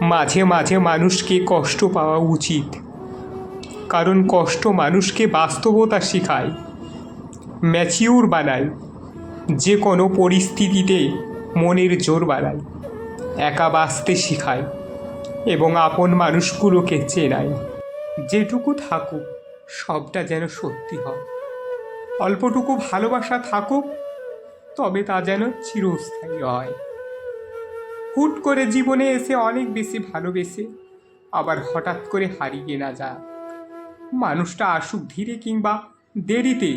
মাঝে মাঝে মানুষকে কষ্ট পাওয়া উচিত, কারণ কষ্ট মানুষকে বাস্তবতা শেখায়, ম্যাচিউর বানায়, যে কোনো পরিস্থিতিতে মনের জোর বাড়ায়, একা বাঁচতে শেখায় এবং আপন মানুষগুলোকে চেনায়। যেটুকু থাকুক সবটা যেন সত্যি হয়, অল্পটুকু ভালোবাসা থাকুক তবে তা যেন চিরস্থায়ী হয়। হুট করে জীবনে এসে অনেক বেশি ভালোবেসে আবার হঠাৎ করে হারিয়ে না যা। মানুষটা আসুক ধীরে কিংবা দেরিতে,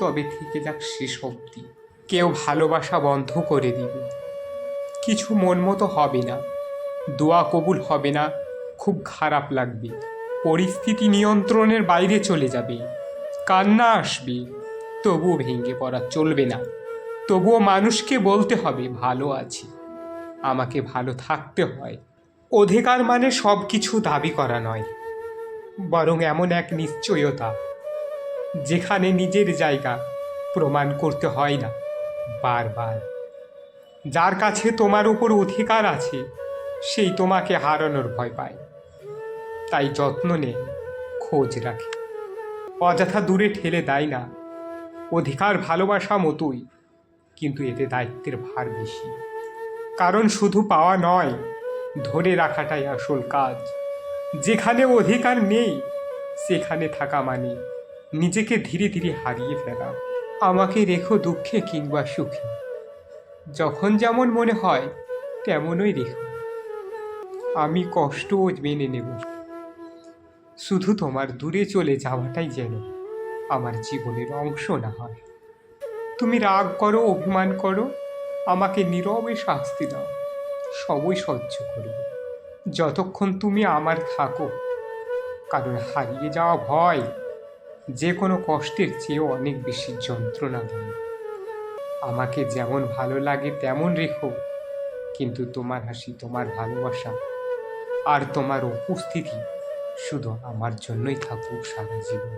তবে থেকে যাক শেষ অবধি। কেউ ভালোবাসা বন্ধ করে দিবে, কিছু মন মতো হবে না, দোয়া কবুল হবে না, খুব খারাপ লাগবে, পরিস্থিতি নিয়ন্ত্রণের বাইরে চলে যাবে, কান্না আসবে, তবুও ভেঙে পড়া চলবে না। তবুও মানুষকে বলতে হবে ভালো আছি, আমাকে ভালো থাকতে হয়। অধিকার মানে সব কিছু দাবি করা নয়, বরং এমন এক নিশ্চয়তা যেখানে নিজের জায়গা প্রমাণ করতে হয় না বারবার। যার কাছে তোমার উপর অধিকার আছে সেই তোমাকে হারানোর ভয় পায়, তাই যত্ন নে, খোঁজ রাখে, অযথা দূরে ঠেলে দেয় না। অধিকার ভালোবাসা মতোই, কিন্তু এতে দায়িত্বের ভার বেশি, কারণ শুধু পাওয়া নয়, ধরে রাখাটাই আসল কাজ। যেখানে অধিকার নেই সেখানে থাকা মানে নিজেকে ধীরে ধীরে হারিয়ে ফেলা। আমাকে রেখো দুঃখে কিংবা সুখে, যখন যেমন মনে হয় তেমনই রেখো, আমি কষ্টও মেনে নেব। শুধু তোমার দূরে চলে যাওয়াটাই যেন আমার জীবনের অংশ না হয়। তুমি রাগ করো, অভিমান করো, আমাকে নীরবে শাস্তি দাও, সবই সহ্য করব যতক্ষণ তুমি আমার থাকো। কারণ হারিয়ে যাওয়া ভয় যে কোনো কষ্টের চেয়েও অনেক বেশি যন্ত্রণা দেয়। আমাকে যেমন ভালো লাগে তেমন রেখো, কিন্তু তোমার হাসি, তোমার ভালোবাসা আর তোমার উপস্থিতি শুধু আমার জন্যই থাকুক সারা জীবন।